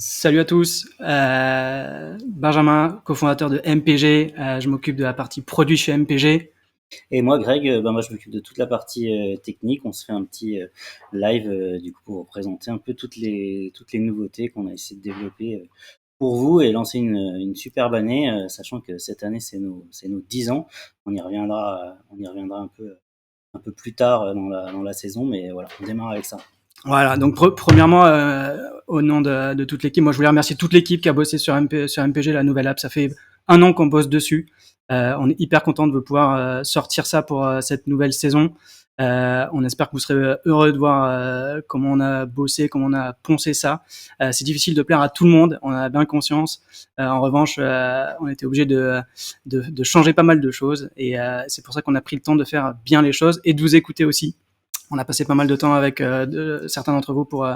Salut à tous, Benjamin, cofondateur de MPG, je m'occupe de la partie produit chez MPG. Et moi, Greg, moi je m'occupe de toute la partie technique. On se fait un petit live du coup pour vous présenter un peu toutes les nouveautés qu'on a essayé de développer pour vous et lancer une superbe année, sachant que cette année c'est nos 10 ans. On y reviendra un peu plus tard dans la saison, mais voilà, on démarre avec ça. Voilà, donc premièrement, au nom de toute l'équipe, moi je voulais remercier toute l'équipe qui a bossé sur MPG, la nouvelle app. Ça fait 1 an qu'on bosse dessus. On est hyper content de pouvoir sortir ça pour cette nouvelle saison. On espère que vous serez heureux de voir comment on a bossé, comment on a poncé ça. C'est difficile de plaire à tout le monde, on a bien conscience. En revanche, on était obligé de changer pas mal de choses et c'est pour ça qu'on a pris le temps de faire bien les choses et de vous écouter aussi. On a passé pas mal de temps avec certains d'entre vous pour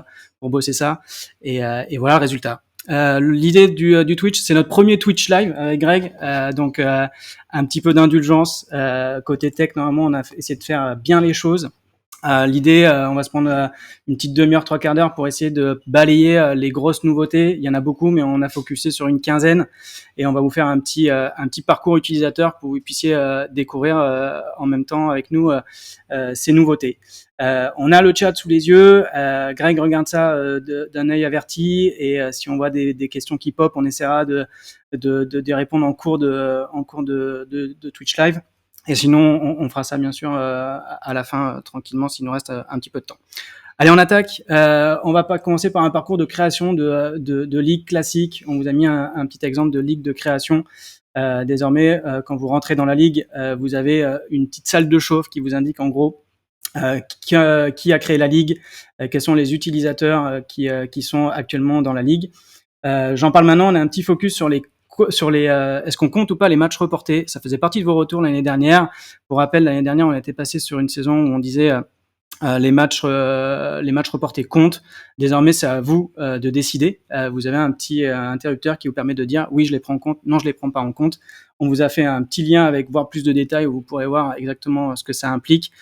bosser ça. Et voilà le résultat. L'idée du Twitch, c'est notre premier Twitch live avec Greg. Donc, un petit peu d'indulgence. Côté tech, normalement, on a essayé de faire bien les choses. L'idée, on va se prendre une petite demi-heure, 3/4 d'heure pour essayer de balayer les grosses nouveautés. Il y en a beaucoup, mais on a focusé sur une quinzaine et on va vous faire un petit parcours utilisateur pour que vous puissiez découvrir en même temps avec nous ces nouveautés. On a le chat sous les yeux. Greg regarde ça d'un œil averti et si on voit des questions qui pop, on essaiera de répondre en cours de Twitch Live. Et sinon, on fera ça bien sûr à la fin tranquillement s'il nous reste un petit peu de temps. Allez, on attaque. On va pas commencer par un parcours de création de ligue classique. On vous a mis un petit exemple de ligue de création. Désormais, quand vous rentrez dans la ligue, vous avez une petite salle de chauffe qui vous indique en gros qui a créé la ligue, quels sont les utilisateurs qui sont actuellement dans la ligue. J'en parle maintenant. On a un petit focus sur les est-ce qu'on compte ou pas les matchs reportés. Ça faisait partie de vos retours l'année dernière. Pour rappel, l'année dernière, on était passé sur une saison où on disait les matchs reportés comptent. Désormais, c'est à vous de décider. Vous avez un petit interrupteur qui vous permet de dire oui, je les prends en compte, non, je les prends pas en compte. On vous a fait un petit lien avec voir plus de détails où vous pourrez voir exactement ce que ça implique.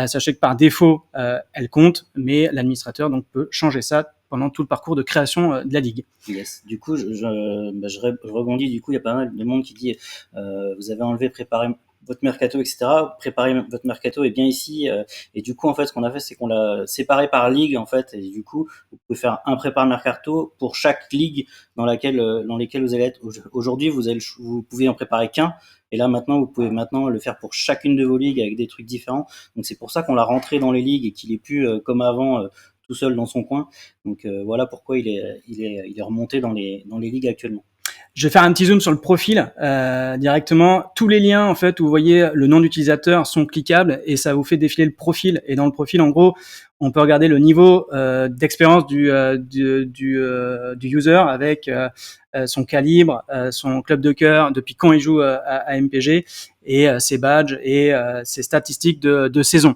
Sachez que par défaut, elle compte, mais l'administrateur donc peut changer ça pendant tout le parcours de création de la ligue. Yes. Du coup, je rebondis. Du coup, il y a pas mal de monde qui dit vous avez enlevé préparer votre mercato, etc. Préparer votre mercato est bien ici. Et du coup, en fait, ce qu'on a fait, c'est qu'on l'a séparé par ligue, en fait. Et du coup, vous pouvez faire un prépare mercato pour chaque ligue dans lesquelles vous allez être. Aujourd'hui, vous pouvez en préparer qu'un. Et là, maintenant, vous pouvez maintenant le faire pour chacune de vos ligues avec des trucs différents. Donc, c'est pour ça qu'on l'a rentré dans les ligues et qu'il est plus comme avant, tout seul dans son coin. Donc voilà pourquoi il est remonté dans les ligues actuellement. Je vais faire un petit zoom sur le profil directement. Tous les liens en fait où vous voyez le nom d'utilisateur sont cliquables et ça vous fait défiler le profil. Et dans le profil, en gros, on peut regarder le niveau d'expérience du user avec son calibre, son club de cœur, depuis quand il joue à MPG et ses badges et ses statistiques de saison.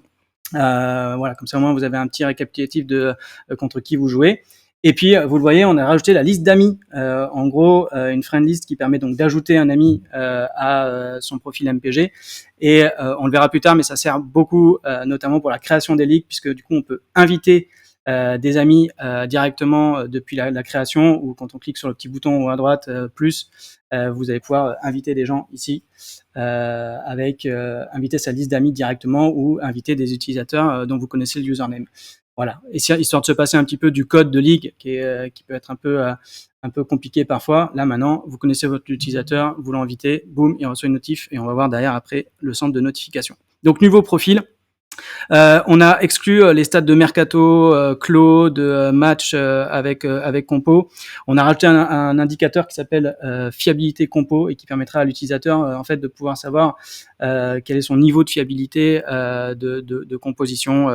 Voilà, comme ça au moins vous avez un petit récapitulatif de contre qui vous jouez. Et puis, vous le voyez, on a rajouté la liste d'amis. En gros, une friend list qui permet donc d'ajouter un ami à son profil MPG. Et on le verra plus tard, mais ça sert beaucoup, notamment pour la création des ligues, puisque du coup, on peut inviter des amis directement depuis la création, ou quand on clique sur le petit bouton à droite plus, vous allez pouvoir inviter des gens ici avec inviter sa liste d'amis directement ou inviter des utilisateurs dont vous connaissez le username. Voilà, et histoire de se passer un petit peu du code de ligue qui peut être un peu compliqué parfois. Là maintenant, vous connaissez votre utilisateur, vous l'invitez, boum, il reçoit une notif et on va voir derrière après le centre de notification. Donc nouveau profil. On a exclu les stades de mercato, clos, de match avec compo. On a rajouté un indicateur qui s'appelle fiabilité compo et qui permettra à l'utilisateur en fait de pouvoir savoir quel est son niveau de fiabilité de composition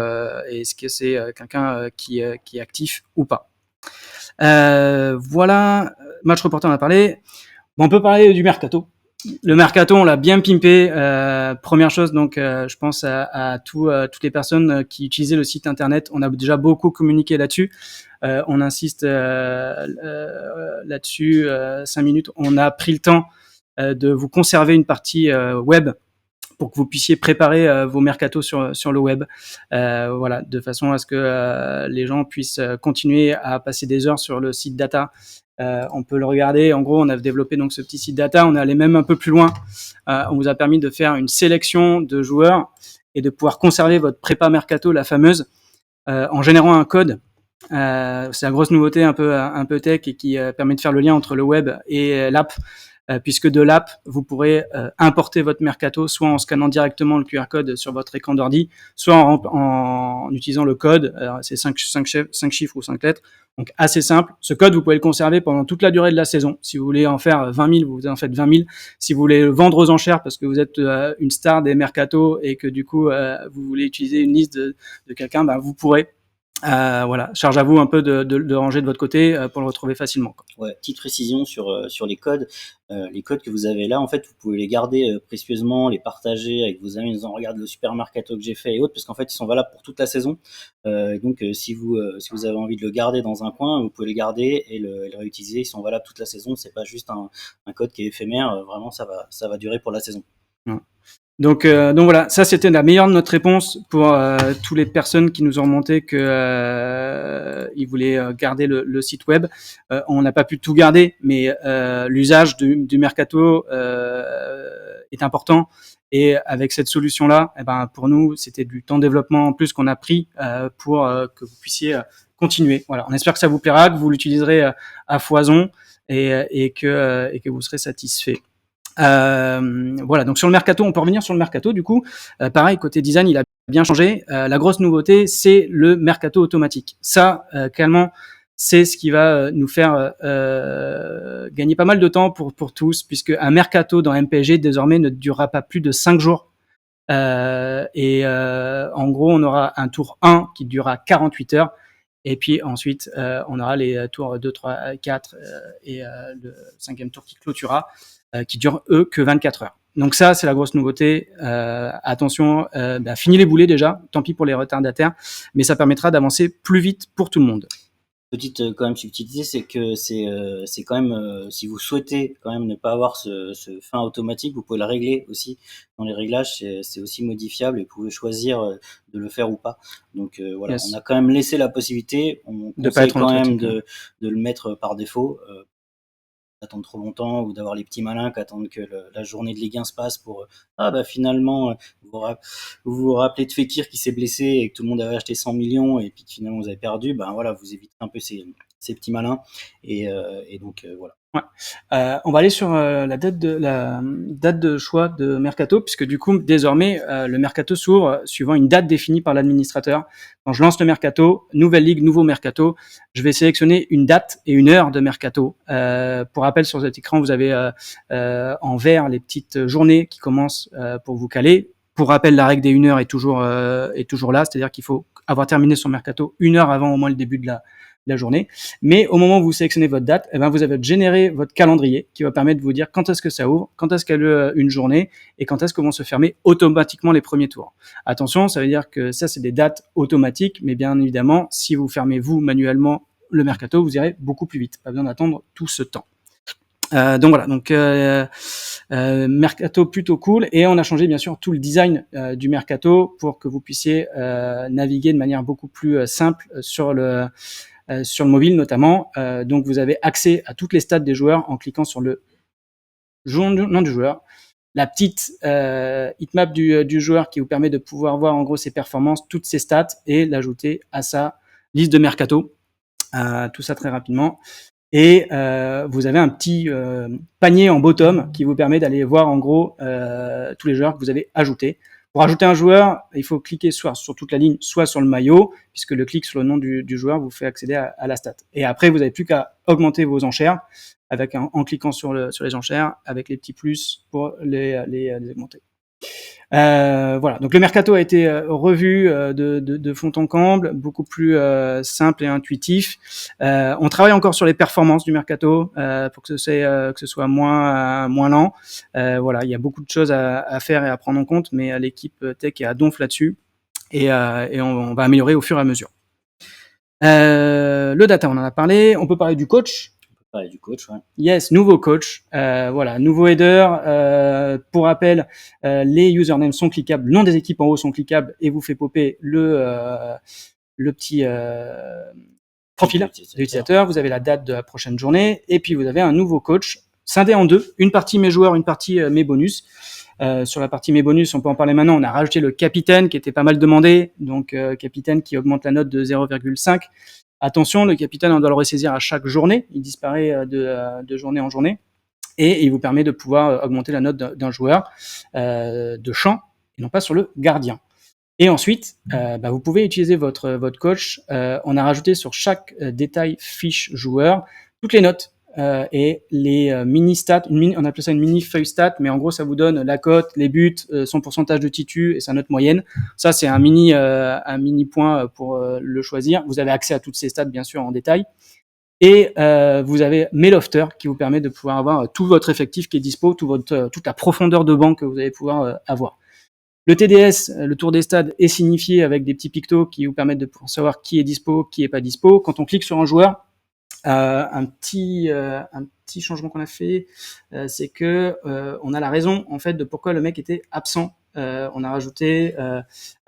et est-ce que c'est quelqu'un qui est actif ou pas. Voilà, match reporter on a parlé. Bon, on peut parler du mercato. Le mercato, on l'a bien pimpé. Première chose, donc, je pense à toutes les personnes qui utilisaient le site internet. On a déjà beaucoup communiqué là-dessus. On insiste là-dessus 5 minutes. On a pris le temps de vous conserver une partie web pour que vous puissiez préparer vos mercatos sur le web, voilà, de façon à ce que les gens puissent continuer à passer des heures sur le site data On peut le regarder. En gros, on a développé donc ce petit site data. On est allé même un peu plus loin. On vous a permis de faire une sélection de joueurs et de pouvoir conserver votre prépa mercato, la fameuse, en générant un code. C'est la grosse nouveauté un peu tech et qui permet de faire le lien entre le web et l'app. Puisque de l'app, vous pourrez importer votre mercato soit en scannant directement le QR code sur votre écran d'ordi, soit en utilisant le code. C'est 5 chiffres ou 5 lettres. Donc assez simple. Ce code, vous pouvez le conserver pendant toute la durée de la saison. Si vous voulez en faire 20 000, vous en faites 20 000. Si vous voulez le vendre aux enchères parce que vous êtes une star des mercatos et que du coup vous voulez utiliser une liste de quelqu'un, bah, vous pourrez. Voilà, charge à vous un peu de ranger de votre côté pour le retrouver facilement, quoi. Ouais, petite précision sur les codes. Les codes que vous avez là, en fait, vous pouvez les garder précieusement, les partager avec vos amis en disant regarde le super mercato que j'ai fait et autres, parce qu'en fait ils sont valables pour toute la saison. Donc si vous avez envie de le garder dans un coin, vous pouvez le garder et le réutiliser. Ils sont valables toute la saison. C'est pas juste un code qui est éphémère. Vraiment, ça va durer pour la saison. Ouais. Donc voilà, ça c'était la meilleure de notre réponse pour toutes les personnes qui nous ont remonté que ils voulaient garder le site web. On n'a pas pu tout garder, mais l'usage du mercato est important. Et avec cette solution-là, eh ben pour nous, c'était du temps de développement en plus qu'on a pris pour que vous puissiez continuer. Voilà, on espère que ça vous plaira, que vous l'utiliserez à foison et que vous serez satisfait. Voilà, donc sur le mercato, on peut revenir sur le mercato du coup. Pareil, côté design, il a bien changé. La grosse nouveauté, c'est le mercato automatique. Ça, clairement, c'est ce qui va nous faire gagner pas mal de temps pour tous, puisque un mercato dans MPG désormais ne durera pas plus de 5 jours. En gros, on aura un tour 1 qui durera 48 heures. Et puis ensuite, on aura les tours 2, 3, 4 et le 5e tour qui clôturera, qui durent eux que 24 heures. Donc ça, c'est la grosse nouveauté. Attention, finis les boulets déjà, tant pis pour les retardataires, mais ça permettra d'avancer plus vite pour tout le monde. Petite quand même subtilité, c'est que c'est quand même si vous souhaitez quand même ne pas avoir ce fin automatique, vous pouvez le régler aussi dans les réglages, c'est aussi modifiable et vous pouvez choisir de le faire ou pas. Donc voilà, Yes. on a quand même laissé la possibilité, on De pas conseille être quand même automatique, de le mettre par défaut, d'attendre trop longtemps ou d'avoir les petits malins qui attendent que la journée de Ligue 1 se passe pour finalement vous rappelez de Fekir qui s'est blessé et que tout le monde avait acheté 100 millions et puis que finalement vous avez perdu, ben voilà, vous évitez un peu ces petits malins et donc voilà. Ouais. On va aller sur la date de choix de mercato, puisque du coup désormais le mercato s'ouvre suivant une date définie par l'administrateur. Quand je lance le mercato, nouvelle ligue, nouveau mercato, je vais sélectionner une date et une heure de mercato. Pour rappel, sur cet écran, vous avez en vert les petites journées qui commencent pour vous caler. Pour rappel, la règle des 1 heure est toujours là, c'est-à-dire qu'il faut avoir terminé son mercato 1 heure avant au moins le début de la journée. Mais au moment où vous sélectionnez votre date, eh ben vous avez généré votre calendrier qui va permettre de vous dire quand est-ce que ça ouvre, quand est-ce qu'elle a une journée et quand est-ce que vont se fermer automatiquement les premiers tours. Attention, ça veut dire que ça, c'est des dates automatiques, mais bien évidemment, si vous fermez vous manuellement le mercato, vous irez beaucoup plus vite. Pas besoin d'attendre tout ce temps. Donc voilà, mercato plutôt cool, et on a changé bien sûr tout le design du mercato pour que vous puissiez naviguer de manière beaucoup plus simple sur le mobile notamment. Donc vous avez accès à toutes les stats des joueurs en cliquant sur le nom du joueur, la petite heatmap du joueur qui vous permet de pouvoir voir en gros ses performances, toutes ses stats, et l'ajouter à sa liste de mercato. Tout ça très rapidement. Et vous avez un petit panier en bottom qui vous permet d'aller voir en gros tous les joueurs que vous avez ajoutés. Pour ajouter un joueur, il faut cliquer soit sur toute la ligne, soit sur le maillot, puisque le clic sur le nom du joueur vous fait accéder à la stat. Et après, vous n'avez plus qu'à augmenter vos enchères en cliquant sur les enchères avec les petits plus pour les augmenter. Voilà, donc le mercato a été revu de fond en comble, beaucoup plus simple et intuitif. On travaille encore sur les performances du mercato pour que ce soit moins lent. Voilà, il y a beaucoup de choses à faire et à prendre en compte, mais l'équipe tech est à donf là-dessus, et on va améliorer au fur et à mesure. Le data, on en a parlé. On peut parler du coach. Du coach, ouais. Yes, nouveau coach. Voilà, nouveau header. Pour rappel, les usernames sont cliquables, le nom des équipes en haut sont cliquables et vous fait popper le petit profil de l'utilisateur, vous avez la date de la prochaine journée, et puis vous avez un nouveau coach scindé en deux, une partie mes joueurs, une partie mes bonus. Sur la partie mes bonus, on peut en parler maintenant, on a rajouté le capitaine qui était pas mal demandé, donc capitaine qui augmente la note de 0,5. Attention, le capitaine, on doit le ressaisir à chaque journée, il disparaît de journée en journée, et il vous permet de pouvoir augmenter la note d'un joueur de champ, et non pas sur le gardien. Et ensuite, vous pouvez utiliser votre coach. On a rajouté sur chaque détail fiche joueur toutes les notes et les mini stats. On appelle ça une mini feuille stat, mais en gros, ça vous donne la cote, les buts, son pourcentage de titu et sa note moyenne. Ça, c'est un mini point pour le choisir. Vous avez accès à toutes ces stats, bien sûr, en détail. Et vous avez Mailofter qui vous permet de pouvoir avoir tout votre effectif qui est dispo, toute la profondeur de banc que vous allez pouvoir avoir. Le TDS, le tour des stades, est signifié avec des petits pictos qui vous permettent de savoir qui est dispo, qui est pas dispo. Quand on clique sur un joueur, un petit changement qu'on a fait, c'est que on a la raison en fait de pourquoi le mec était absent. On a rajouté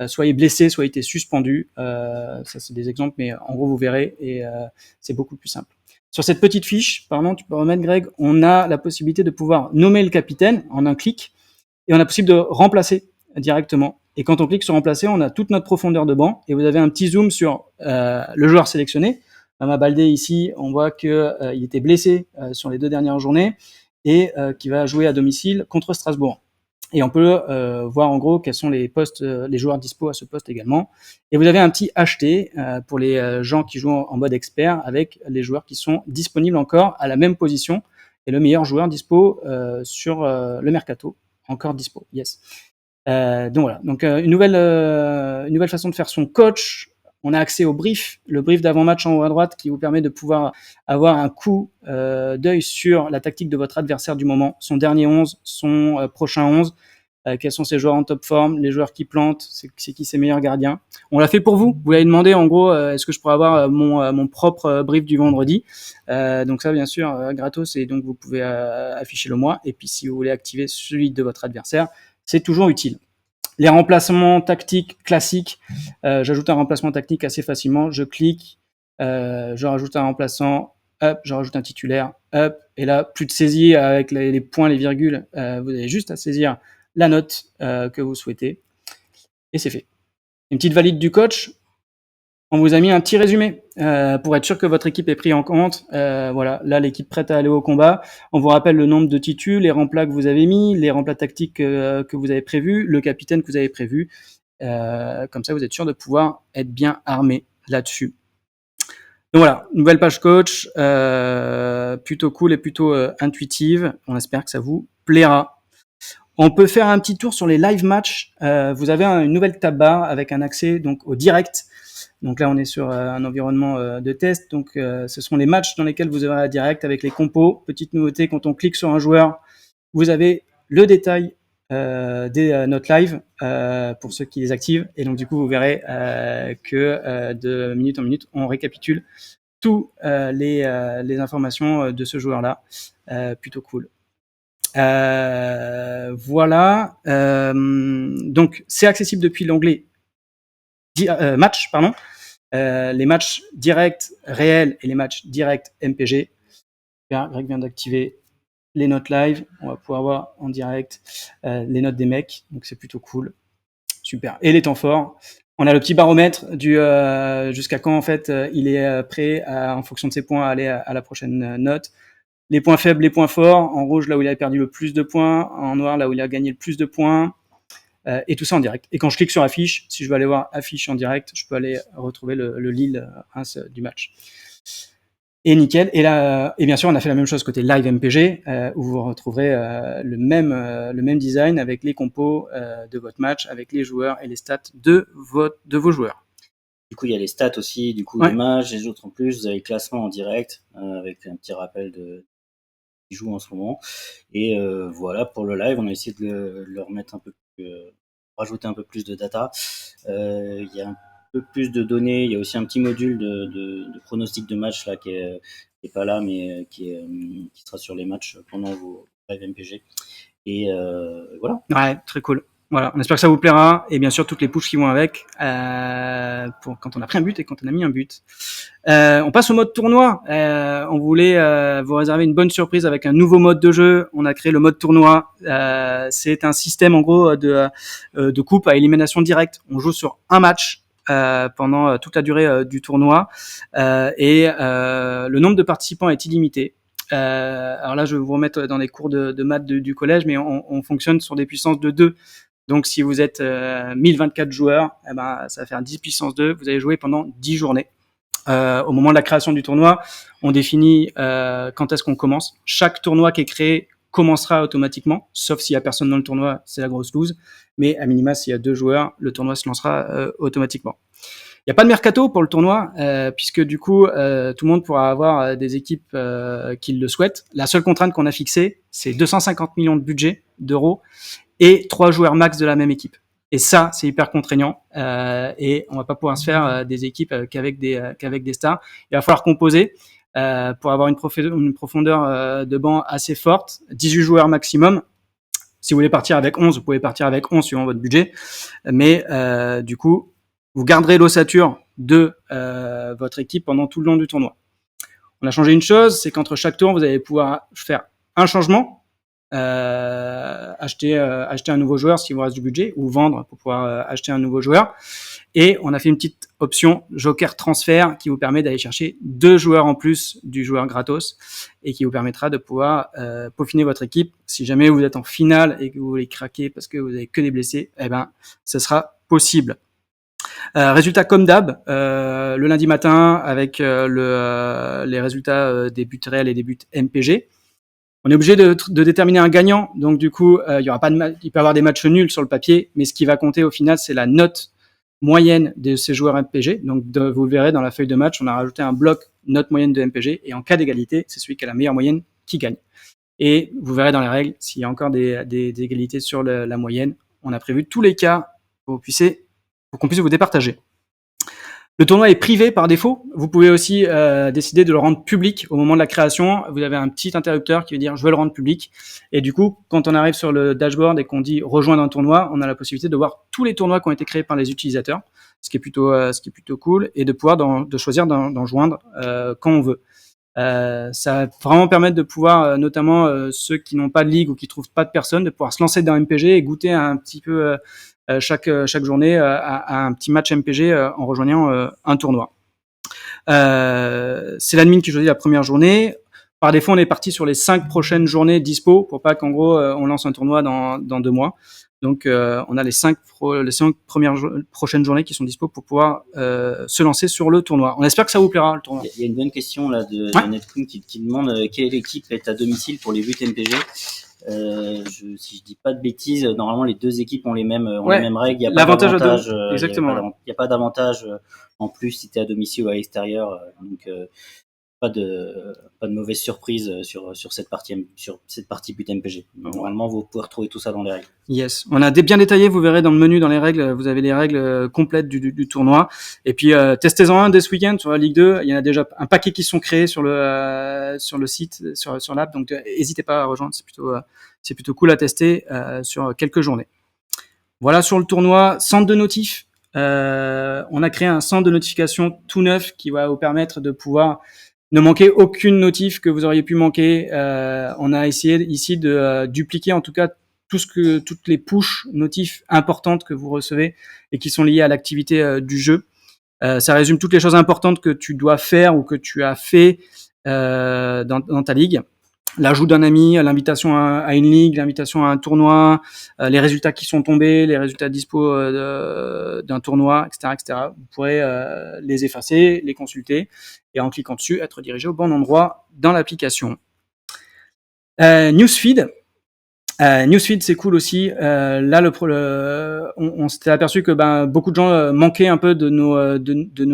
soit il est blessé, soit il était suspendu. Ça c'est des exemples, mais en gros vous verrez et c'est beaucoup plus simple. Sur cette petite fiche, pardon, tu peux remettre Greg, on a la possibilité de pouvoir nommer le capitaine en un clic et on a la possibilité de remplacer directement. Et quand on clique sur remplacer, on a toute notre profondeur de banc et vous avez un petit zoom sur le joueur sélectionné. Mama Baldé ici, on voit que il était blessé sur les 2 dernières journées et qui va jouer à domicile contre Strasbourg. Et on peut voir en gros quels sont les postes, les joueurs dispo à ce poste également. Et vous avez un petit acheté pour les gens qui jouent en mode expert avec les joueurs qui sont disponibles encore à la même position et le meilleur joueur dispo sur le mercato encore dispo. Yes. Donc voilà. Donc une nouvelle façon de faire son coach. On a accès au brief, le brief d'avant-match en haut à droite qui vous permet de pouvoir avoir un coup d'œil sur la tactique de votre adversaire du moment, son dernier 11, son prochain 11, quels sont ses joueurs en top forme, les joueurs qui plantent, c'est qui ses meilleurs gardiens. On l'a fait pour vous. Vous l'avez demandé en gros, est-ce que je pourrais avoir mon propre brief du vendredi. Donc ça bien sûr gratos et donc vous pouvez afficher le moi. Et puis si vous voulez activer celui de votre adversaire, c'est toujours utile. Les remplacements tactiques classiques, j'ajoute un remplacement tactique assez facilement. Je clique, je rajoute un remplaçant, hop, je rajoute un titulaire, hop, et là, plus de saisie avec les points, les virgules. Vous avez juste à saisir la note que vous souhaitez, et c'est fait. Une petite valide du coach. On vous a mis un petit résumé pour être sûr que votre équipe est prise en compte. Voilà, là l'équipe prête à aller au combat. On vous rappelle le nombre de titus, les remplats que vous avez mis, les remplats tactiques que vous avez prévus, le capitaine que vous avez prévu. Comme ça, vous êtes sûr de pouvoir être bien armé là-dessus. Donc voilà, nouvelle page coach, plutôt cool et plutôt intuitive. On espère que ça vous plaira. On peut faire un petit tour sur les live matchs. Vous avez une nouvelle tab bar avec un accès donc au direct. Donc là, on est sur un environnement de test. Donc, ce sont les matchs dans lesquels vous aurez un direct avec les compos. Petite nouveauté, quand on clique sur un joueur, vous avez le détail des notes live pour ceux qui les activent. Et donc, du coup, vous verrez que de minute en minute, on récapitule toutes les informations de ce joueur-là. Plutôt cool. Voilà. Donc, c'est accessible depuis l'onglet match, pardon. Les matchs directs réels et les matchs directs MPG. Greg vient d'activer les notes live. On va pouvoir voir en direct les notes des mecs. Donc c'est plutôt cool. Super. Et les temps forts. On a le petit baromètre du jusqu'à quand en fait il est prêt en fonction de ses points à aller à la prochaine note. Les points faibles, les points forts. En rouge là où il a perdu le plus de points. En noir là où il a gagné le plus de points. Et tout ça en direct. Et quand je clique sur affiche, si je veux aller voir affiche en direct, je peux aller retrouver le Lille-Reims du match. Et nickel. Et là, et bien sûr, on a fait la même chose côté live MPG, où vous retrouverez le même design avec les compos de votre match, avec les joueurs et les stats de vos joueurs. Du coup, il y a les stats aussi, du coup, images, les autres en plus. Vous avez le classement en direct, avec un petit rappel de qui joue en ce moment. Et voilà, pour le live, on a essayé de le remettre un peu plus, rajouter un peu plus de data. Il y a un peu plus de données. Il y a aussi un petit module de pronostic de match là qui est pas là, mais qui sera sur les matchs pendant vos live MPG. Et voilà. Ouais, très cool. Voilà, on espère que ça vous plaira et bien sûr toutes les pushes qui vont avec pour quand on a pris un but et quand on a mis un but. On passe au mode tournoi. On voulait vous réserver une bonne surprise avec un nouveau mode de jeu. On a créé le mode tournoi. C'est un système en gros de coupe à élimination directe. On joue sur un match pendant toute la durée du tournoi et le nombre de participants est illimité. Alors là, je vais vous remettre dans les cours de maths du collège, mais on fonctionne sur des puissances de 2. Donc, si vous êtes 1024 joueurs, eh ben, ça va faire 10 puissance 2. Vous allez jouer pendant 10 journées. Au moment de la création du tournoi, on définit quand est-ce qu'on commence. Chaque tournoi qui est créé commencera automatiquement, sauf s'il y a personne dans le tournoi, c'est la grosse loose. Mais à minima, s'il y a 2 joueurs, le tournoi se lancera automatiquement. Il n'y a pas de mercato pour le tournoi, puisque du coup, tout le monde pourra avoir des équipes qui le souhaitent. La seule contrainte qu'on a fixée, c'est 250 millions de budget d'euros et 3 joueurs max de la même équipe. Et ça, c'est hyper contraignant et on va pas pouvoir se faire des équipes qu'avec des stars. Il va falloir composer pour avoir une profondeur de banc assez forte, 18 joueurs maximum. Si vous voulez partir avec 11, vous pouvez partir avec 11 suivant votre budget, mais du coup, vous garderez l'ossature de votre équipe pendant tout le long du tournoi. On a changé une chose, c'est qu'entre chaque tour, vous allez pouvoir faire un changement, acheter un nouveau joueur s'il vous reste du budget, ou vendre pour pouvoir acheter un nouveau joueur. Et on a fait une petite option Joker Transfert qui vous permet d'aller chercher 2 joueurs en plus du joueur gratos et qui vous permettra de pouvoir peaufiner votre équipe. Si jamais vous êtes en finale et que vous voulez craquer parce que vous avez que des blessés, eh ben, ce sera possible. Résultat comme d'hab, le lundi matin avec les résultats des buts réels et des buts MPG. On est obligé de déterminer un gagnant, donc du coup, il y aura pas il peut y avoir des matchs nuls sur le papier, mais ce qui va compter au final, c'est la note moyenne de ces joueurs MPG. Donc vous le verrez dans la feuille de match, on a rajouté un bloc note moyenne de MPG, et en cas d'égalité, c'est celui qui a la meilleure moyenne qui gagne. Et vous verrez dans les règles, s'il y a encore des égalités sur la moyenne, on a prévu tous les cas pour qu'on puisse vous départager. Le tournoi est privé par défaut. Vous pouvez aussi décider de le rendre public au moment de la création. Vous avez un petit interrupteur qui veut dire je veux le rendre public. Et du coup, quand on arrive sur le dashboard et qu'on dit rejoindre un tournoi, on a la possibilité de voir tous les tournois qui ont été créés par les utilisateurs, ce qui est plutôt cool, et de pouvoir de choisir d'en joindre quand on veut. Ça va vraiment permettre de pouvoir, notamment ceux qui n'ont pas de ligue ou qui trouvent pas de personne, de pouvoir se lancer dans MPG et goûter un petit peu chaque journée à un petit match MPG en rejoignant un tournoi. C'est l'admin qui choisit la première journée. Par défaut, on est parti sur les 5 prochaines journées dispo pour pas qu'en gros on lance un tournoi dans 2 mois. Donc on a les 5 premières prochaines journées qui sont dispo pour pouvoir se lancer sur le tournoi. On espère que ça vous plaira le tournoi. Il y a une bonne question là de Netcoon qui demande quelle équipe est à domicile pour les buts MPG. Si je dis pas de bêtises, normalement les 2 équipes ont les mêmes règles. Il y a pas d'avantage. Exactement. Il y a pas d'avantage en plus si tu es à domicile ou à l'extérieur. Donc pas de mauvaise surprise sur cette partie but MPG. Normalement, vous pouvez retrouver tout ça dans les règles. Yes, on a bien détaillé, vous verrez dans le menu, dans les règles, vous avez les règles complètes du tournoi. Et puis testez-en un dès ce week-end sur la Ligue 2. Il y en a déjà un paquet qui sont créés sur le site, sur l'app. Donc n'hésitez pas à rejoindre, c'est plutôt cool à tester sur quelques journées. Voilà sur le tournoi. Centre de notif. On a créé un centre de notification tout neuf qui va vous permettre de pouvoir ne manquez aucune notif que vous auriez pu manquer. On a essayé ici de dupliquer en tout cas toutes les push notifs importantes que vous recevez et qui sont liées à l'activité du jeu. Ça résume toutes les choses importantes que tu dois faire ou que tu as fait dans ta ligue. L'ajout d'un ami, l'invitation à une ligue, l'invitation à un tournoi, les résultats qui sont tombés, les résultats dispo d'un tournoi, etc. Vous pourrez les effacer, les consulter et en cliquant dessus, être dirigé au bon endroit dans l'application. Newsfeed. Newsfeed, c'est cool aussi. Là, on s'était aperçu que beaucoup de gens manquaient un peu de nos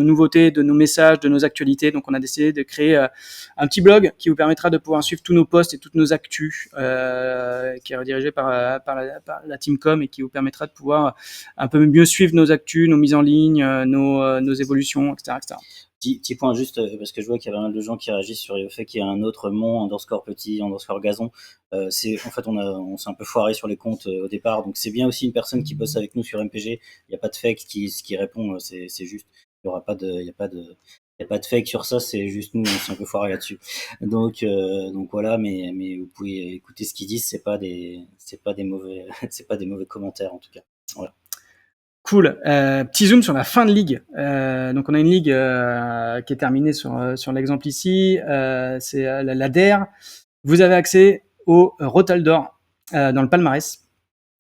nouveautés, de nos messages, de nos actualités. Donc, on a décidé de créer un petit blog qui vous permettra de pouvoir suivre tous nos posts et toutes nos actus, qui est redirigé par la team com et qui vous permettra de pouvoir un peu mieux suivre nos actus, nos mises en ligne, nos évolutions, etc. Petit point juste, parce que je vois qu'il y a pas mal de gens qui réagissent sur le fait qu'il y a un autre _petit_gazon. C'est en fait on s'est un peu foiré sur les comptes au départ, donc c'est bien aussi une personne qui bosse avec nous sur MPG. Il n'y a pas de fake qui répond, c'est juste. Il y aura pas de, il y a pas de, il y a pas de fake sur ça, c'est juste nous, on s'est un peu foiré là-dessus. Donc voilà, mais vous pouvez écouter ce qu'ils disent, c'est pas des mauvais, c'est pas des mauvais commentaires en tout cas. Voilà. Cool. Petit zoom sur la fin de ligue. Donc on a une ligue qui est terminée sur l'exemple ici. C'est la DER. Vous avez accès au Rotal d'or dans le palmarès.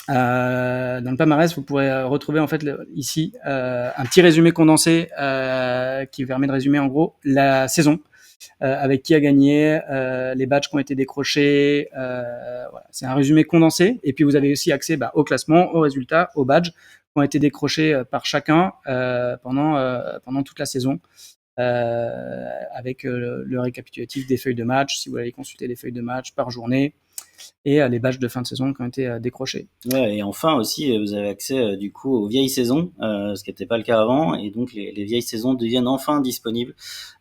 Dans le palmarès, vous pourrez retrouver en fait ici un petit résumé condensé qui permet de résumer en gros la saison. Avec qui a gagné, les badges qui ont été décrochés. Voilà. C'est un résumé condensé. Et puis vous avez aussi accès au classement, aux résultats, aux badges qui ont été décrochés par chacun pendant toute la saison. Avec le récapitulatif des feuilles de match, si vous allez consulter les feuilles de match par journée, et les badges de fin de saison qui ont été décrochés. Ouais, et enfin aussi, vous avez accès du coup aux vieilles saisons, ce qui n'était pas le cas avant, et donc les vieilles saisons deviennent enfin disponibles.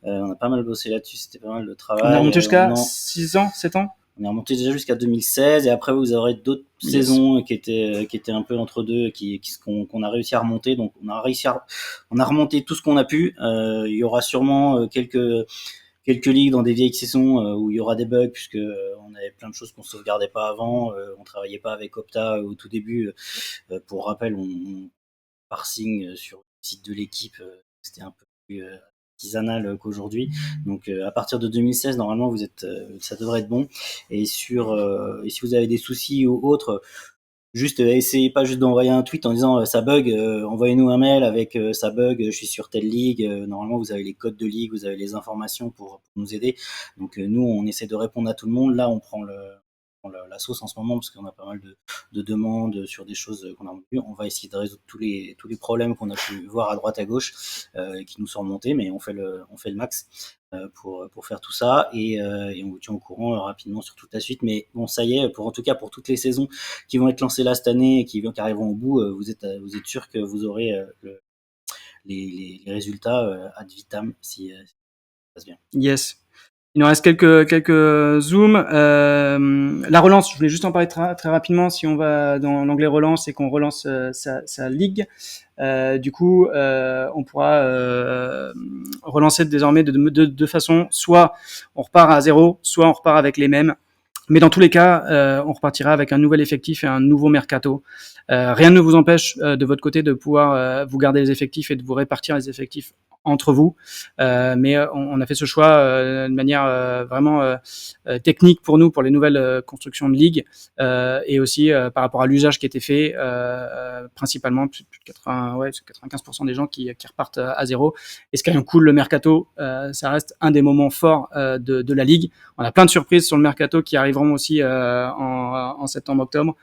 On a pas mal bossé là-dessus, c'était pas mal de travail. On est remonté jusqu'à 6 ans, 7 ans. On est remonté déjà jusqu'à 2016, et après vous aurez d'autres saisons qui étaient un peu entre deux, qu'on a réussi à remonter. Donc on a remonté tout ce qu'on a pu. Il y aura sûrement quelques ligues dans des vieilles saisons où il y aura des bugs, puisque on avait plein de choses qu'on sauvegardait pas avant. On travaillait pas avec Opta au tout début. Pour rappel, on parsing sur le site de l'équipe, c'était un peu plus artisanal qu'aujourd'hui. Donc à partir de 2016, normalement, ça devrait être bon. Et si vous avez des soucis ou autres, juste essayez pas juste d'envoyer un tweet en disant ça bug, envoyez-nous un mail avec ça bug, je suis sur telle ligue. Normalement vous avez les codes de ligue, vous avez les informations pour nous aider. Donc nous on essaie de répondre à tout le monde. Là on prend la sauce en ce moment parce qu'on a pas mal de demandes sur des choses qu'on a vues. On va essayer de résoudre tous les problèmes qu'on a pu voir à droite à gauche et qui nous sont remontés, mais on fait le max pour faire tout ça, et on vous tient au courant rapidement sur toute la suite. Mais bon, ça y est, en tout cas pour toutes les saisons qui vont être lancées là cette année et qui arriveront au bout, vous êtes sûr que vous aurez les résultats ad vitam si ça se passe bien. Yes. Il nous reste quelques zooms. La relance, je voulais juste en parler très rapidement. Si on va dans l'onglet relance et qu'on relance sa ligue, du coup, on pourra relancer désormais de deux façons. Soit on repart à zéro, soit on repart avec les mêmes. Mais dans tous les cas, on repartira avec un nouvel effectif et un nouveau mercato. Rien ne vous empêche de votre côté de pouvoir vous garder les effectifs et de vous répartir les effectifs entre vous, mais on a fait ce choix de manière vraiment technique pour nous, pour les nouvelles constructions de ligue, et aussi par rapport à l'usage qui était fait, principalement plus de 95% des gens qui repartent à zéro. Et ce qui est cool, le mercato, ça reste un des moments forts de la ligue. On a plein de surprises sur le mercato qui arriveront aussi en septembre-octobre,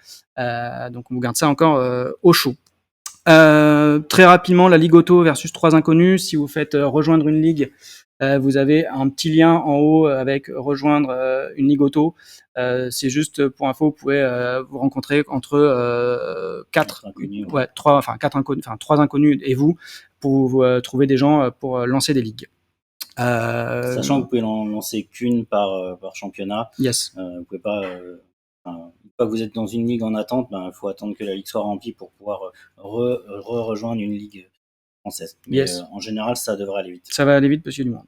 donc on vous garde ça encore au chaud. Très rapidement, la Ligue Auto versus 3 inconnus. Si vous faites rejoindre une ligue, vous avez un petit lien en haut avec rejoindre une Ligue Auto. C'est juste pour info, vous pouvez vous rencontrer entre 4 inconnus, trois inconnus et vous pour vous trouver des gens pour lancer des ligues. Sachant que vous pouvez en lancer qu'une par championnat. Yes. Vous pouvez pas. Une fois que vous êtes dans une ligue en attente, il faut attendre que la ligue soit remplie pour pouvoir rejoindre une ligue française. Mais yes. En général, ça devrait aller vite. Ça va aller vite, monsieur Dumont.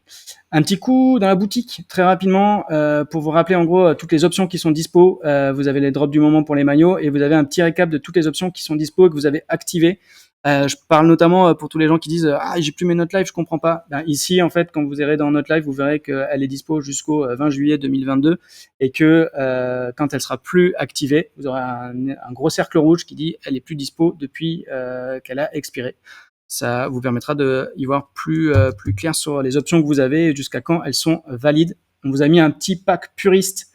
Un petit coup dans la boutique, très rapidement, pour vous rappeler en gros toutes les options qui sont dispo. Vous avez les drops du moment pour les maillots et vous avez un petit récap de toutes les options qui sont dispo et que vous avez activées. Je parle notamment pour tous les gens qui disent ah j'ai plus mes notes live, je comprends pas. Ici en fait quand vous irez dans notes live, vous verrez qu'elle est dispo jusqu'au 20 juillet 2022 et que quand elle sera plus activée, vous aurez un gros cercle rouge qui dit elle est plus dispo depuis qu'elle a expiré. Ça vous permettra de y voir plus clair sur les options que vous avez et jusqu'à quand elles sont valides. On vous a mis un petit pack puriste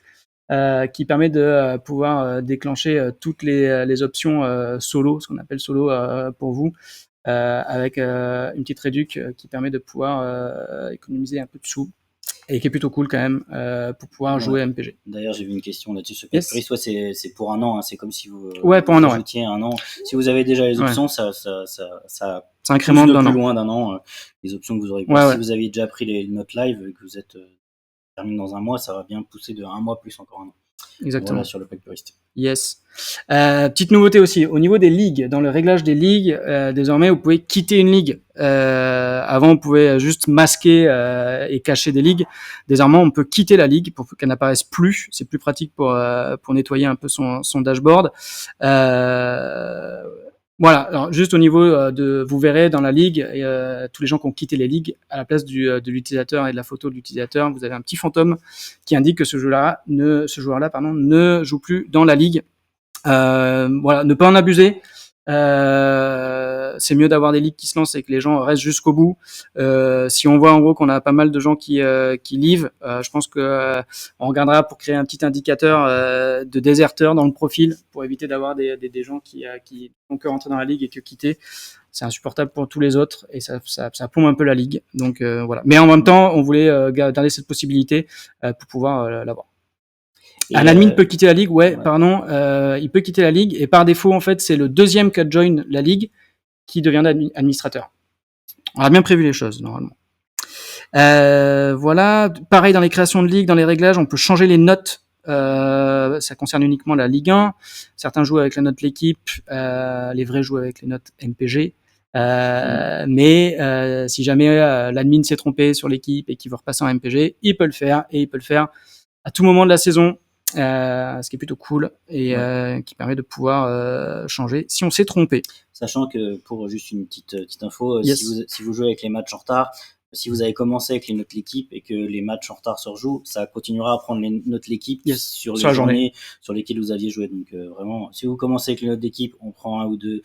qui permet de pouvoir déclencher toutes les options solo, ce qu'on appelle solo pour vous, avec une petite réduc qui permet de pouvoir économiser un peu de sous et qui est plutôt cool quand même pour pouvoir jouer MPG. D'ailleurs, j'ai vu une question là-dessus. Ce pack puriste, c'est pour un an. C'est comme si vous pour un an. ajoutiez un an. Si vous avez déjà les options, ça C'est un incrément d'un plus loin d'un an. Les options que vous aurez pris. Si vous aviez déjà pris les notes live et que vous êtes terminé dans un mois, ça va bien pousser de un mois plus encore un an. Exactement. Voilà sur le pack puriste. Yes. Petite nouveauté aussi, au niveau des ligues, dans le réglage des ligues, désormais vous pouvez quitter une ligue. Avant on pouvait juste masquer et cacher des ligues. Désormais on peut quitter la ligue pour qu'elle n'apparaisse plus. C'est plus pratique pour nettoyer un peu son dashboard. Voilà, alors juste au niveau vous verrez dans la ligue, tous les gens qui ont quitté les ligues, à la place de l'utilisateur et de la photo de l'utilisateur, vous avez un petit fantôme qui indique que ce joueur-là ne joue plus dans la ligue. Voilà, ne pas en abuser. C'est mieux d'avoir des ligues qui se lancent et que les gens restent jusqu'au bout. Si on voit en gros qu'on a pas mal de gens qui live, je pense que on regardera pour créer un petit indicateur de déserteurs dans le profil pour éviter d'avoir des gens qui ont que rentrer dans la ligue et que quitter. C'est insupportable pour tous les autres et ça plombe un peu la ligue. Donc voilà. Mais en même temps, on voulait garder cette possibilité pour pouvoir l'avoir. Un admin peut quitter la ligue, il peut quitter la ligue et par défaut, en fait, c'est le deuxième qui join la ligue qui devient administrateur. On a bien prévu les choses, normalement. Voilà. Pareil, dans les créations de ligue, dans les réglages, on peut changer les notes. Ça concerne uniquement la Ligue 1. Certains jouent avec la note l'équipe, les vrais jouent avec les notes MPG. Mais si jamais l'admin s'est trompé sur l'équipe et qu'il veut repasser en MPG, il peut le faire et il peut le faire à tout moment de la saison. Ce qui est plutôt cool et qui permet de pouvoir changer si on s'est trompé. Sachant que pour juste une petite info, si vous jouez avec les matchs en retard, si vous avez commencé avec les notes l'équipe et que les matchs en retard se rejouent, ça continuera à prendre les notes l'équipe sur les journées sur lesquelles vous aviez joué. Donc vraiment, si vous commencez avec les notes d'équipe, on prend un ou deux.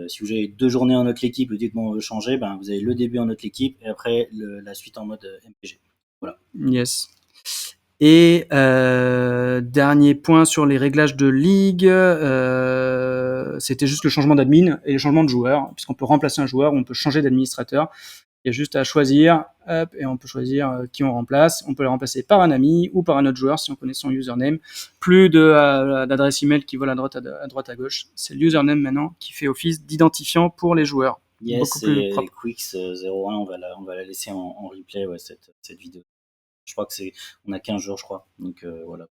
Si vous avez 2 journées en note l'équipe, vous dites bon on veut changer, vous avez le début en note l'équipe et après la suite en mode MPG. Voilà. Yes. Et dernier point sur les réglages de ligue, c'était juste le changement d'admin et le changement de joueur, puisqu'on peut remplacer un joueur ou on peut changer d'administrateur. Il y a juste à choisir, et on peut choisir qui on remplace. On peut le remplacer par un ami ou par un autre joueur si on connaît son username. Plus d'adresse email qui vole à droite à gauche. C'est le username maintenant qui fait office d'identifiant pour les joueurs. Yes, beaucoup plus propre. Quix01, on va la laisser en replay, cette vidéo. Je crois que on a 15 jours, je crois. Donc voilà.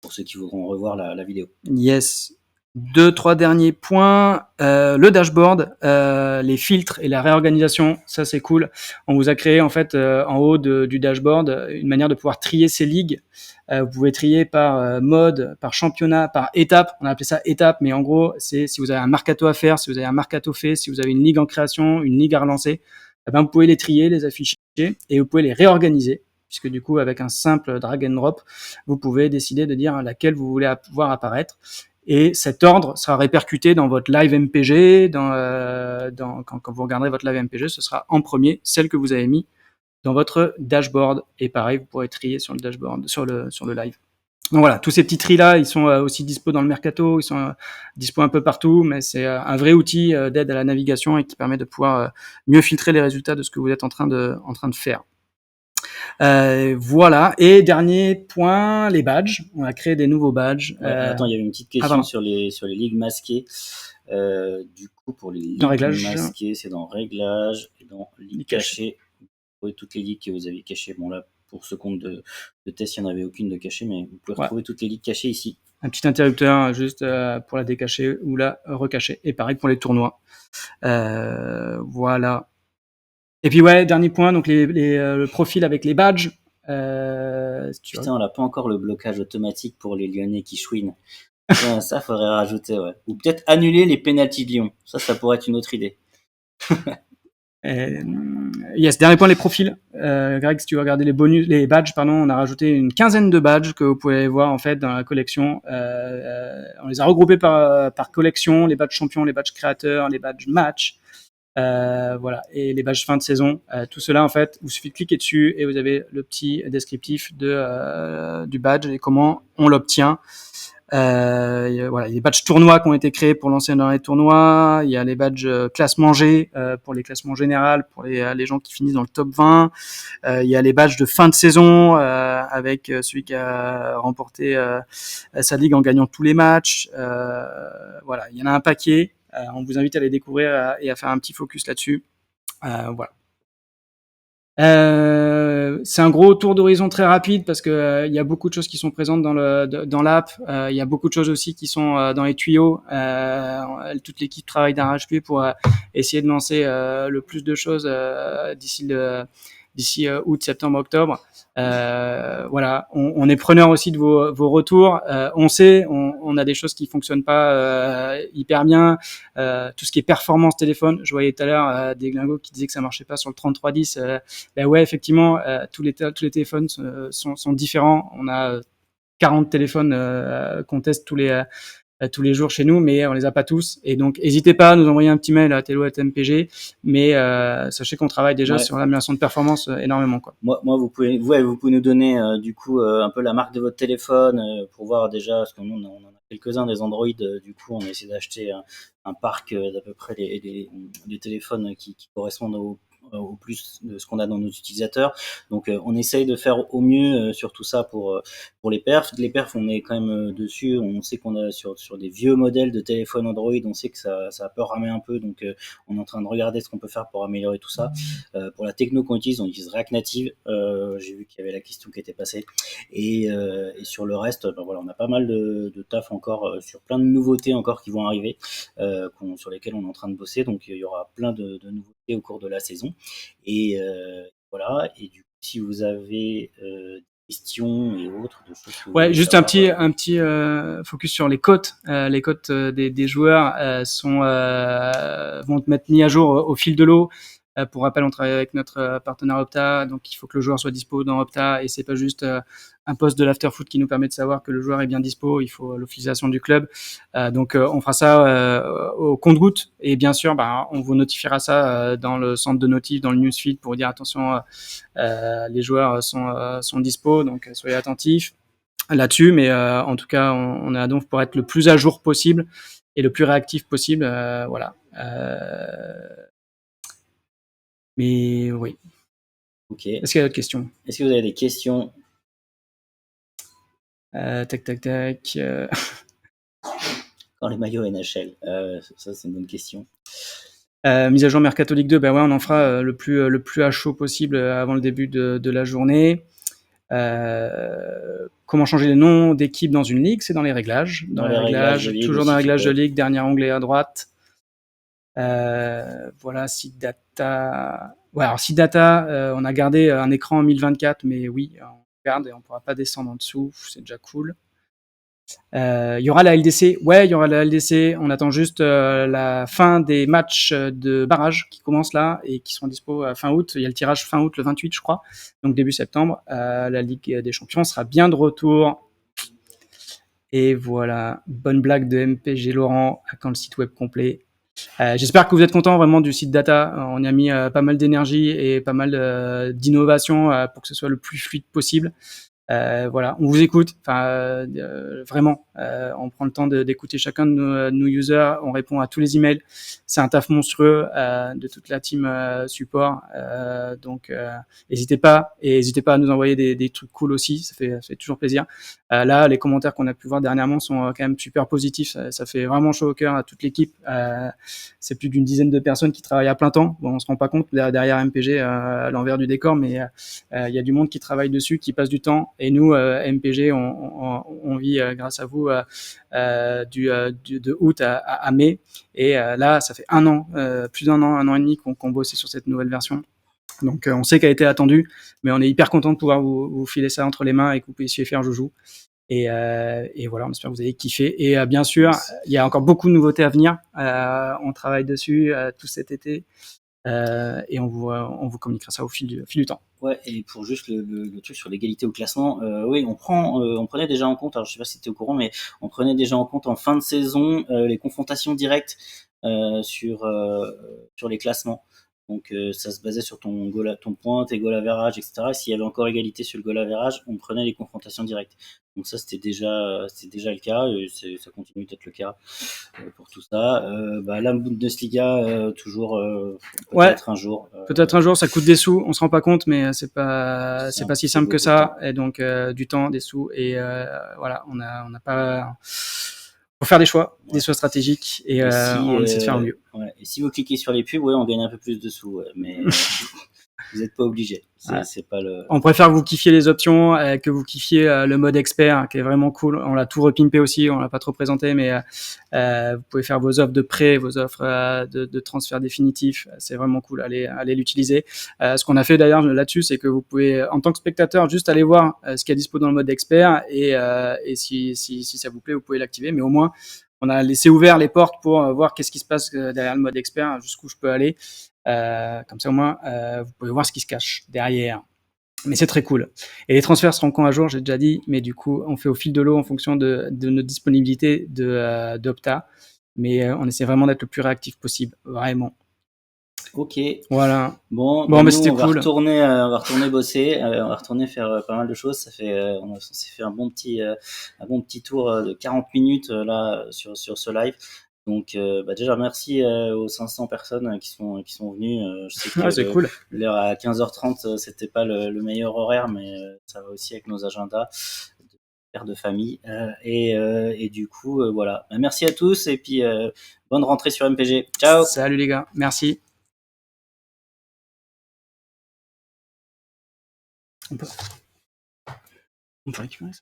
Pour ceux qui voudront revoir la vidéo. Yes. 2-3 derniers points. Le dashboard, les filtres et la réorganisation, ça c'est cool. On vous a créé en fait en haut du dashboard une manière de pouvoir trier ces ligues. Vous pouvez trier par mode, par championnat, par étape. On a appelé ça étape, mais en gros, c'est si vous avez un mercato à faire, si vous avez un mercato fait, si vous avez une ligue en création, une ligue à relancer, vous pouvez les trier, les afficher et vous pouvez les réorganiser. Puisque du coup, avec un simple drag and drop, vous pouvez décider de dire laquelle vous voulez voir apparaître. Et cet ordre sera répercuté dans votre live MPG, quand vous regarderez votre live MPG, ce sera en premier celle que vous avez mis dans votre dashboard. Et pareil, vous pourrez trier sur le dashboard, sur le live. Donc voilà, tous ces petits tris-là, ils sont aussi dispo dans le mercato, ils sont dispo un peu partout, mais c'est un vrai outil d'aide à la navigation et qui permet de pouvoir mieux filtrer les résultats de ce que vous êtes en train de faire. Voilà. Et dernier point, les badges. On a créé des nouveaux badges. Attends, il y avait une petite question sur les ligues masquées. Du coup, pour les ligues masquées, c'est dans réglages et dans ligues cachées. Vous trouvez toutes les ligues que vous avez cachées. Bon là, pour ce compte de test, il n'y en avait aucune de cachée, mais vous pouvez retrouver toutes les ligues cachées ici. Un petit interrupteur juste pour la décacher ou la recacher. Et pareil pour les tournois. Voilà. Et puis dernier point, donc le profil avec les badges. Putain, on n'a pas encore le blocage automatique pour les Lyonnais qui chouinent. Ça, faudrait rajouter, Ou peut-être annuler les pénaltys de Lyon. Ça pourrait être une autre idée. Yes, dernier point, les profils. Greg, si tu veux regarder les badges, on a rajouté une quinzaine de badges que vous pouvez voir en fait dans la collection. On les a regroupés par collection, les badges champions, les badges créateurs, les badges match. Voilà, et les badges fin de saison, tout cela en fait, il suffit de cliquer dessus et vous avez le petit descriptif du badge et comment on l'obtient. Voilà, il y a les badges tournois qui ont été créés pour lancer dans les tournois. Il y a les badges classement G pour les classements généraux, pour les gens qui finissent dans le top 20. Il y a les badges de fin de saison avec celui qui a remporté sa ligue en gagnant tous les matchs. Voilà, il y en a un paquet. On vous invite à les découvrir et à faire un petit focus là-dessus. Voilà. C'est un gros tour d'horizon très rapide parce que il y a beaucoup de choses qui sont présentes dans l'app. Il y a beaucoup de choses aussi qui sont dans les tuyaux. Toute l'équipe travaille d'arrache-pied pour essayer de lancer le plus de choses d'ici août, septembre, octobre. Voilà, on est preneur aussi de vos retours. On sait, on a des choses qui fonctionnent pas hyper bien. Tout ce qui est performance téléphone, je voyais tout à l'heure des glingos qui disaient que ça marchait pas sur le 3310. Ben ouais, effectivement, tous les téléphones sont différents. On a 40 téléphones qu'on teste tous les jours chez nous, mais on les a pas tous. Et donc, n'hésitez pas à nous envoyer un petit mail à tello@mpg, mais sachez qu'on travaille déjà sur l'amélioration de performance énormément, quoi. Moi, vous pouvez nous donner du coup un peu la marque de votre téléphone pour voir déjà, parce que nous on en a quelques-uns des Android. Du coup, on a essayé d'acheter un parc d'à peu près des téléphones qui correspondent au plus de ce qu'on a dans nos utilisateurs. Donc on essaye de faire au mieux sur tout ça pour les perfs. Les perfs, on est quand même dessus. On sait qu'on a sur des vieux modèles de téléphone Android, on sait que ça a peur ramer un peu. Donc on est en train de regarder ce qu'on peut faire pour améliorer tout ça. Pour la techno qu'on utilise, on utilise React Native. J'ai vu qu'il y avait la question qui était passée. Et sur le reste, ben voilà, on a pas mal de taf encore sur plein de nouveautés encore qui vont arriver, sur lesquelles on est en train de bosser. Donc il y aura plein de nouveautés au cours de la saison. Et voilà. Et du coup, si vous avez des questions et autres, de choses que vous Ouais, juste un savoir, petit focus sur les cotes. Les cotes des joueurs vont être mis à jour au fil de l'eau. Pour rappel, on travaille avec notre partenaire Opta, donc il faut que le joueur soit dispo dans Opta, et c'est pas juste un post de l'afterfoot qui nous permet de savoir que le joueur est bien dispo. Il faut l'officialisation du club. Donc on fera ça au compte-gouttes, et bien sûr, on vous notifiera ça dans le centre de notif, dans le newsfeed, pour dire attention, les joueurs sont dispo, donc soyez attentifs là-dessus. Mais en tout cas, on est à Donf pour être le plus à jour possible et le plus réactif possible. Voilà. Mais oui. Ok. Est-ce qu'il y a d'autres questions? Est-ce que vous avez des questions? Tac. Quand les maillots NHL, ça c'est une bonne question. Mise à jour Mercato Ligue 2, ouais, on en fera le plus à chaud possible avant le début de la journée. Comment changer les noms d'équipes dans une ligue? C'est dans les réglages. Dans les réglages, toujours dans les réglages de ligue, dernier onglet à droite. Voilà, Seed Data. Ouais, alors Seed Data, on a gardé un écran en 1024, mais oui, on garde et on pourra pas descendre en dessous, c'est déjà cool. Il y aura la LDC. Ouais, il y aura la LDC. On attend juste la fin des matchs de barrage qui commencent là et qui seront dispo fin août. Il y a le tirage fin août, le 28, je crois. Donc début septembre, la Ligue des Champions sera bien de retour. Et voilà, bonne blague de MPG Laurent, quand le site web complet. J'espère que vous êtes content vraiment du site data. On y a mis pas mal d'énergie et pas mal d'innovation pour que ce soit le plus fluide possible. Voilà, on vous écoute. Enfin, vraiment, on prend le temps d'écouter chacun de nos users. On répond à tous les emails. C'est un taf monstrueux de toute la team support. Donc, n'hésitez pas à nous envoyer des trucs cool aussi. Ça fait toujours plaisir. Là, les commentaires qu'on a pu voir dernièrement sont quand même super positifs. Ça fait vraiment chaud au cœur à toute l'équipe. C'est plus d'une dizaine de personnes qui travaillent à plein temps. Bon, on se rend pas compte derrière MPG à l'envers du décor, mais il y a du monde qui travaille dessus, qui passe du temps. Et nous, MPG, on vit grâce à vous de août à mai. Et là, ça fait plus d'un an et demi qu'on bossait sur cette nouvelle version. Donc on sait qu'elle a été attendue, mais on est hyper content de pouvoir vous filer ça entre les mains et que vous puissiez faire joujou. Et voilà, on espère que vous avez kiffé. Et bien sûr, il y a encore beaucoup de nouveautés à venir. On travaille dessus tout cet été. Et on vous communiquera ça au fil du temps. Ouais, et pour juste le truc sur l'égalité au classement, oui, on prenait déjà en compte, alors je sais pas si tu es au courant, mais on prenait déjà en compte en fin de saison les confrontations directes sur les classements. Donc ça se basait sur ton point, tes goal average, etc. Et s'il y avait encore égalité sur le goal average, on prenait les confrontations directes. Donc ça c'était déjà le cas, et ça continue d'être le cas pour tout ça. La Bundesliga toujours peut-être un jour. Peut-être un jour, ça coûte des sous, on se rend pas compte, mais c'est pas si simple que ça. Et donc du temps, des sous, et voilà, on n'a pas Faut faire des choix Ouais. stratégiques et si, on essaie de faire au mieux. ouais. Et si vous cliquez sur les pubs, ouais, on gagne un peu plus de sous, ouais, mais vous n'êtes pas obligé. Ouais. C'est pas le. On préfère que vous kiffiez les options, que vous kiffiez le mode expert, hein, qui est vraiment cool. On l'a tout repimpé aussi, on l'a pas trop présenté, mais vous pouvez faire vos offres de prêt, vos offres de transfert définitif. C'est vraiment cool, allez l'utiliser. Ce qu'on a fait d'ailleurs là-dessus, c'est que vous pouvez, en tant que spectateur, juste aller voir ce qu'il y a dispo dans le mode expert et si ça vous plaît, vous pouvez l'activer. Mais au moins, on a laissé ouvert les portes pour voir qu'est-ce qui se passe derrière le mode expert, jusqu'où je peux aller. Comme ça, au moins, vous pouvez voir ce qui se cache derrière. Mais c'est très cool. Et les transferts seront quand à jour, j'ai déjà dit, mais du coup, on fait au fil de l'eau en fonction de notre disponibilité d'Opta. Mais on essaie vraiment d'être le plus réactif possible, vraiment. Ok. Voilà. Bon, Bon, bah mais nous c'était cool. on va retourner bosser, on va retourner faire pas mal de choses. Ça fait, on s'est fait un bon petit tour de 40 minutes là sur ce live. Donc, bah déjà merci aux 500 personnes qui sont venues. Je sais que Ah, c'est cool. l'heure à 15h30, c'était pas le meilleur horaire, mais ça va aussi avec nos agendas de père de famille. Et du coup, voilà. Bah, merci à tous et puis bonne rentrée sur MPG. Ciao. Salut les gars. Merci. On peut récupérer ça.